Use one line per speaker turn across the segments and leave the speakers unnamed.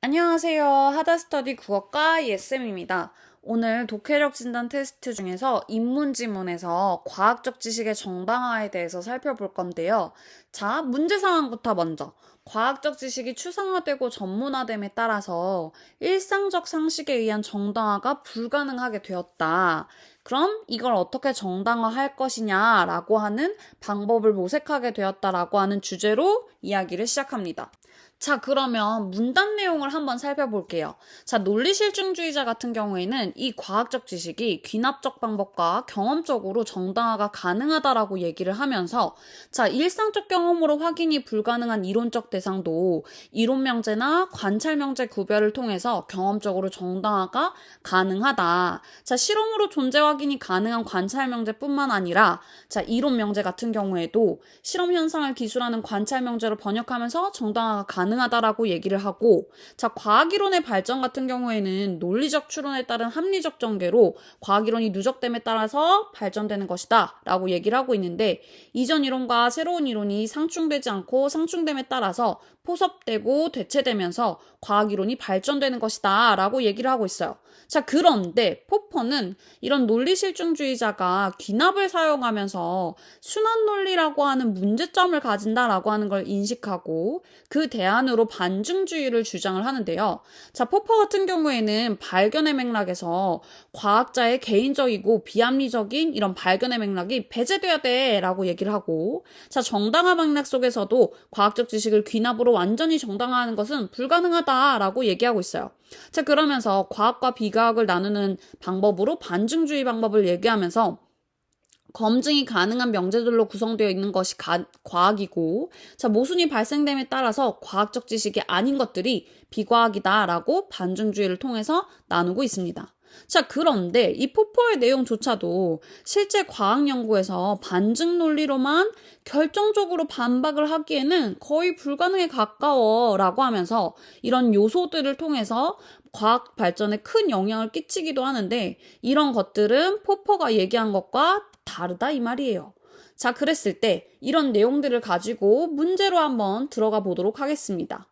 안녕하세요. 하다스터디 국어과 예쌤입니다. 오늘 독해력 진단 테스트 중에서 인문지문에서 과학적 지식의 정당화에 대해서 살펴볼 건데요. 자, 문제 상황부터 먼저. 과학적 지식이 추상화되고 전문화됨에 따라서 일상적 상식에 의한 정당화가 불가능하게 되었다. 그럼 이걸 어떻게 정당화할 것이냐라고 하는 방법을 모색하게 되었다라고 하는 주제로 이야기를 시작합니다. 자, 그러면 문단 내용을 한번 살펴볼게요. 자, 논리실증주의자 같은 경우에는 이 과학적 지식이 귀납적 방법과 경험적으로 정당화가 가능하다라고 얘기를 하면서 자, 일상적 경험으로 확인이 불가능한 이론적 대상도 이론 명제나 관찰 명제 구별을 통해서 경험적으로 정당화가 가능하다. 자, 실험으로 존재 확인이 가능한 관찰 명제뿐만 아니라 자, 이론 명제 같은 경우에도 실험 현상을 기술하는 관찰 명제로 번역하면서 정당화가 가능하다라고 얘기를 하고 자, 과학이론의 발전 같은 경우에는 논리적 추론에 따른 합리적 전개로 과학이론이 누적됨에 따라서 발전되는 것이다 라고 얘기를 하고 있는데 이전 이론과 새로운 이론이 상충되지 않고 상충됨에 따라서 포섭되고 대체되면서 과학이론이 발전되는 것이다 라고 얘기를 하고 있어요. 자, 그런데 포퍼는 이런 논리실증주의자가 귀납을 사용하면서 순환 논리라고 하는 문제점을 가진다라고 하는 걸 인식하고 그 대안으로 반증주의를 주장을 하는데요. 자, 포퍼 같은 경우에는 발견의 맥락에서 과학자의 개인적이고 비합리적인 이런 발견의 맥락이 배제돼야 돼 라고 얘기를 하고 자, 정당화 맥락 속에서도 과학적 지식을 귀납으로 완전히 정당화하는 것은 불가능하다라고 얘기하고 있어요. 자, 그러면서 과학과 비과학을 나누는 방법으로 반증주의 방법을 얘기하면서 검증이 가능한 명제들로 구성되어 있는 것이 과학이고 자, 모순이 발생됨에 따라서 과학적 지식이 아닌 것들이 비과학이다라고 반증주의를 통해서 나누고 있습니다. 자, 그런데 이 포퍼의 내용조차도 실제 과학 연구에서 반증 논리로만 결정적으로 반박을 하기에는 거의 불가능에 가까워라고 하면서 이런 요소들을 통해서 과학 발전에 큰 영향을 끼치기도 하는데 이런 것들은 포퍼가 얘기한 것과 다르다 이 말이에요. 자, 그랬을 때 이런 내용들을 가지고 문제로 한번 들어가 보도록 하겠습니다.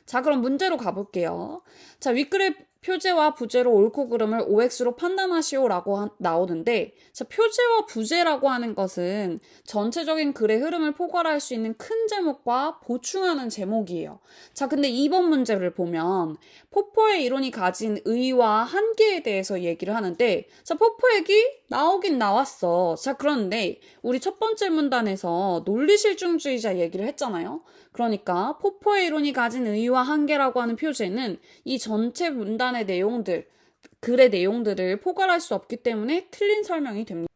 자, 그럼 문제로 가볼게요. 자, 윗글의 표제와 부제로 옳고 그름을 OX로 판단하시오라고 나오는데 자, 표제와 부제라고 하는 것은 전체적인 글의 흐름을 포괄할 수 있는 큰 제목과 보충하는 제목이에요. 자, 근데 이번 문제를 보면 포퍼의 이론이 가진 의의와 한계에 대해서 얘기를 하는데 자, 포퍼 얘기 나오긴 나왔어. 자, 그런데 우리 첫 번째 문단에서 논리실증주의자 얘기를 했잖아요. 그러니까 포퍼의 이론이 가진 의의와 한계라고 하는 표제는 이 전체 문단의 내용들, 글의 내용들을 포괄할 수 없기 때문에 틀린 설명이 됩니다.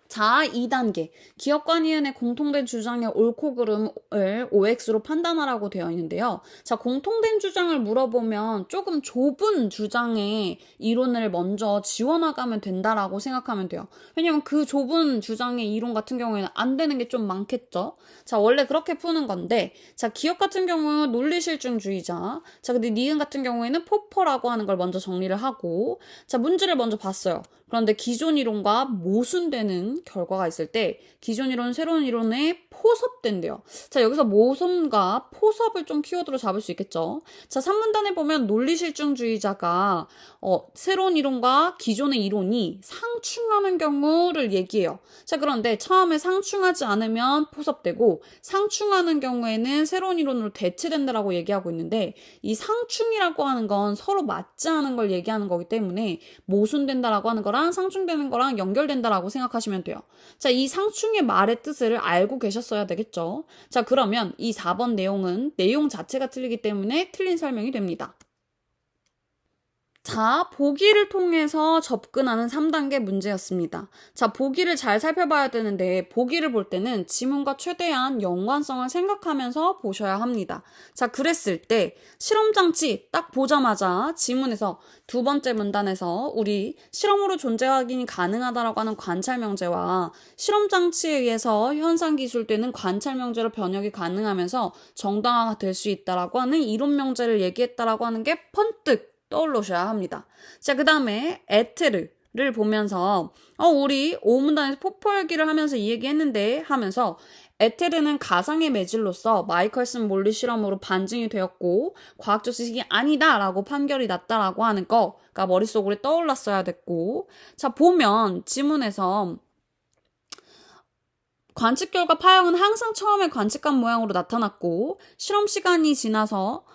자, 2단계. 기업과 니은의 공통된 주장의 옳고 그름을 OX로 판단하라고 되어 있는데요. 자, 공통된 주장을 물어보면 조금 좁은 주장의 이론을 먼저 지워나가면 된다라고 생각하면 돼요. 왜냐면 그 좁은 주장의 이론 같은 경우에는 안 되는 게 좀 많겠죠. 자, 원래 그렇게 푸는 건데 자, 기업 같은 경우는 논리실증주의자. 자, 근데 니은 같은 경우에는 포퍼라고 하는 걸 먼저 정리를 하고 자, 문제를 먼저 봤어요. 그런데 기존 이론과 모순되는 결과가 있을 때 기존 이론은 새로운 이론에 포섭된대요. 자, 여기서 모순과 포섭을 좀 키워드로 잡을 수 있겠죠. 자, 3문단에 보면 논리실증주의자가 새로운 이론과 기존의 이론이 상충하는 경우를 얘기해요. 자, 그런데 처음에 상충하지 않으면 포섭되고 상충하는 경우에는 새로운 이론으로 대체된다라고 얘기하고 있는데 이 상충이라고 하는 건 서로 맞지 않은 걸 얘기하는 거기 때문에 모순된다라고 하는 거랑 상충되는 거랑 연결된다라고 생각하시면 돼요. 자, 이 상충의 말의 뜻을 알고 계셨어야 되겠죠. 자, 그러면 이 4번 내용은 내용 자체가 틀리기 때문에 틀린 설명이 됩니다. 자, 보기를 통해서 접근하는 3단계 문제였습니다. 자, 보기를 잘 살펴봐야 되는데 보기를 볼 때는 지문과 최대한 연관성을 생각하면서 보셔야 합니다. 자, 그랬을 때 실험장치 딱 보자마자 지문에서 두 번째 문단에서 우리 실험으로 존재 확인이 가능하다라고 하는 관찰 명제와 실험장치에 의해서 현상 기술되는 관찰 명제로 번역이 가능하면서 정당화가 될 수 있다라고 하는 이론 명제를 얘기했다라고 하는 게 번뜩 떠올르셔야 합니다. 자, 그 다음에 에테르를 보면서 우리 5문단에서 포퍼 얘기를 하면서 이 얘기 했는데 하면서 에테르는 가상의 매질로서 마이컬슨 몰리 실험으로 반증이 되었고 과학적 지식이 아니다라고 판결이 났다라고 하는 거가 머릿속으로 떠올랐어야 됐고, 자 보면 지문에서 관측 결과 파형은 항상 처음에 관측한 모양으로 나타났고 실험 시간이 지나서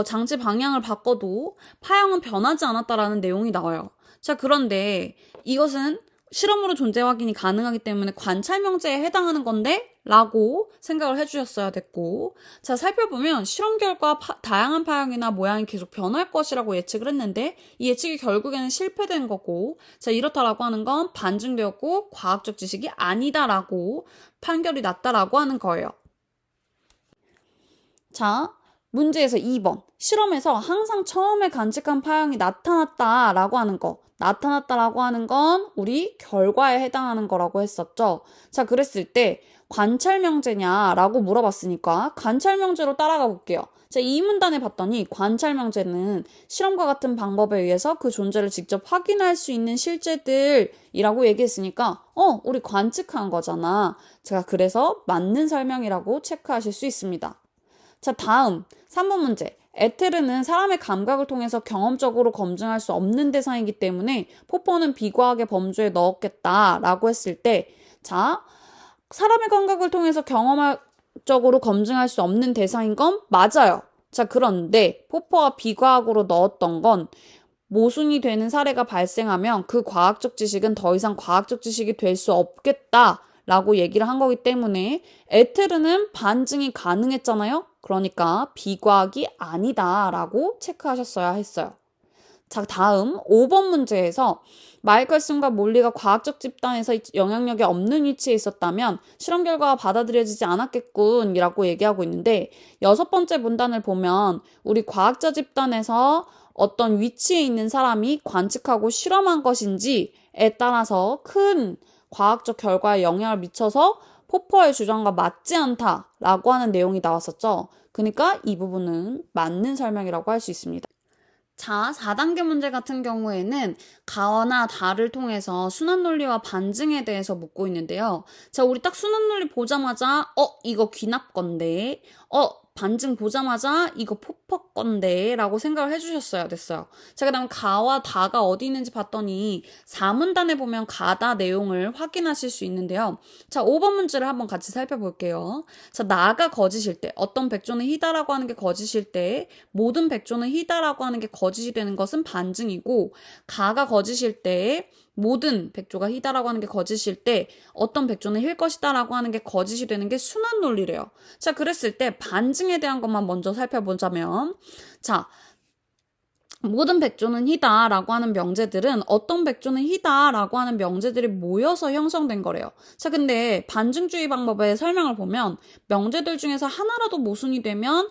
장치 방향을 바꿔도 파형은 변하지 않았다라는 내용이 나와요. 자, 그런데 이것은 실험으로 존재 확인이 가능하기 때문에 관찰 명제에 해당하는 건데? 라고 생각을 해주셨어야 됐고, 자, 살펴보면 실험 결과 다양한 파형이나 모양이 계속 변할 것이라고 예측을 했는데 이 예측이 결국에는 실패된 거고, 자, 이렇다라고 하는 건 반증되었고 과학적 지식이 아니다라고 판결이 났다라고 하는 거예요. 자, 문제에서 2번. 실험에서 항상 처음에 관측한 파형이 나타났다라고 하는 거. 나타났다라고 하는 건 우리 결과에 해당하는 거라고 했었죠. 자, 그랬을 때 관찰 명제냐라고 물어봤으니까 관찰 명제로 따라가 볼게요. 자, 이 문단에 봤더니 관찰 명제는 실험과 같은 방법에 의해서 그 존재를 직접 확인할 수 있는 실제들이라고 얘기했으니까 우리 관측한 거잖아. 제가 그래서 맞는 설명이라고 체크하실 수 있습니다. 자, 다음 3번 문제. 에테르는 사람의 감각을 통해서 경험적으로 검증할 수 없는 대상이기 때문에 포퍼는 비과학의 범주에 넣었겠다라고 했을 때, 자, 사람의 감각을 통해서 경험적으로 검증할 수 없는 대상인 건 맞아요. 자, 그런데 포퍼와 비과학으로 넣었던 건 모순이 되는 사례가 발생하면 그 과학적 지식은 더 이상 과학적 지식이 될 수 없겠다 라고 얘기를 한 거기 때문에 에테르는 반증이 가능했잖아요. 그러니까 비과학이 아니다 라고 체크하셨어야 했어요. 자, 다음 5번 문제에서 마이컬슨과 몰리가 과학적 집단에서 영향력이 없는 위치에 있었다면 실험 결과가 받아들여지지 않았겠군 이라고 얘기하고 있는데, 6번째 문단을 보면 우리 과학자 집단에서 어떤 위치에 있는 사람이 관측하고 실험한 것인지에 따라서 큰 과학적 결과에 영향을 미쳐서 포퍼의 주장과 맞지 않다라고 하는 내용이 나왔었죠. 그러니까 이 부분은 맞는 설명이라고 할 수 있습니다. 자, 4단계 문제 같은 경우에는 가나 다를 통해서 순환 논리와 반증에 대해서 묻고 있는데요. 자, 우리 딱 순환 논리 보자마자 이거 귀납 건데, 반증 보자마자 이거 포퍼 건데 라고 생각을 해주셨어야 됐어요. 자, 그 다음 가와 다가 어디 있는지 봤더니 4문단에 보면 가다 내용을 확인하실 수 있는데요. 자, 5번 문제를 한번 같이 살펴볼게요. 자, 나가 거짓일 때, 어떤 백조는 희다라고 하는 게 거짓일 때 모든 백조는 희다라고 하는 게 거짓이 되는 것은 반증이고, 가가 거짓일 때 모든 백조가 희다라고 하는 게 거짓일 때 어떤 백조는 힐 것이다 라고 하는 게 거짓이 되는 게 순환 논리래요. 자, 그랬을 때 반증에 대한 것만 먼저 살펴보자면, 자, 모든 백조는 희다 라고 하는 명제들은 어떤 백조는 희다 라고 하는 명제들이 모여서 형성된 거래요. 자, 근데 반증주의 방법의 설명을 보면 명제들 중에서 하나라도 모순이 되면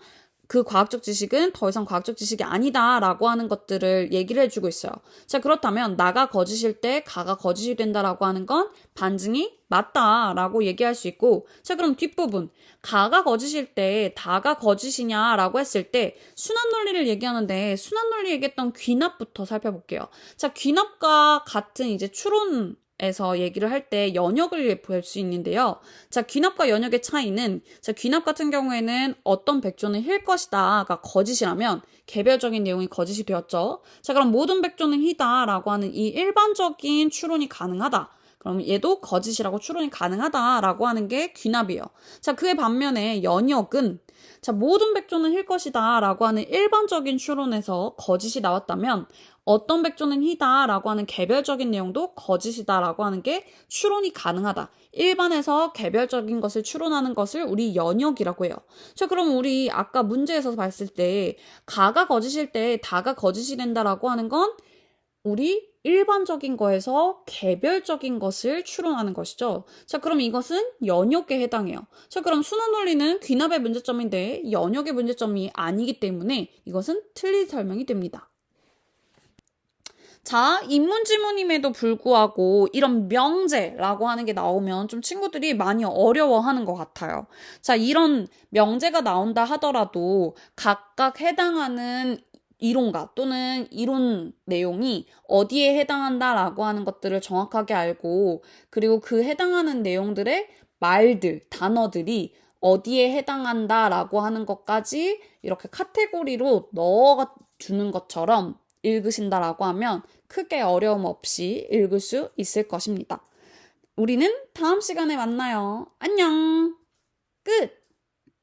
그 과학적 지식은 더 이상 과학적 지식이 아니다라고 하는 것들을 얘기를 해주고 있어요. 자, 그렇다면 나가 거짓일 때 가가 거짓이 된다라고 하는 건 반증이 맞다라고 얘기할 수 있고, 자, 그럼 뒷부분 가가 거짓일 때 다가 거짓이냐라고 했을 때 순환 논리를 얘기하는데 순환 논리 얘기했던 귀납부터 살펴볼게요. 자, 귀납과 같은 이제 추론 에서 얘기를 할 때 연역을 볼 수 있는데요. 자, 귀납과 연역의 차이는, 자, 귀납 같은 경우에는 어떤 백조는 힐 것이다가 거짓이라면 개별적인 내용이 거짓이 되었죠. 자, 그럼 모든 백조는 희다라고 하는 이 일반적인 추론이 가능하다. 그럼 얘도 거짓이라고 추론이 가능하다라고 하는 게 귀납이에요. 자, 그에 반면에 연역은, 자, 모든 백조는 힐 것이다 라고 하는 일반적인 추론에서 거짓이 나왔다면 어떤 백조는 희다 라고 하는 개별적인 내용도 거짓이다 라고 하는 게 추론이 가능하다. 일반에서 개별적인 것을 추론하는 것을 우리 연역이라고 해요. 자, 그럼 우리 아까 문제에서 봤을 때 가가 거짓일 때 다가 거짓이 된다라고 하는 건 우리 일반적인 거에서 개별적인 것을 추론하는 것이죠. 자, 그럼 이것은 연역에 해당해요. 자, 그럼 순환 논리는 귀납의 문제점인데 연역의 문제점이 아니기 때문에 이것은 틀린 설명이 됩니다. 자, 인문지문임에도 불구하고 이런 명제라고 하는 게 나오면 좀 친구들이 많이 어려워하는 것 같아요. 자, 이런 명제가 나온다 하더라도 각각 해당하는 이론가 또는 이론 내용이 어디에 해당한다라고 하는 것들을 정확하게 알고, 그리고 그 해당하는 내용들의 말들, 단어들이 어디에 해당한다라고 하는 것까지 이렇게 카테고리로 넣어주는 것처럼 읽으신다라고 하면 크게 어려움 없이 읽을 수 있을 것입니다. 우리는 다음 시간에 만나요. 안녕! 끝!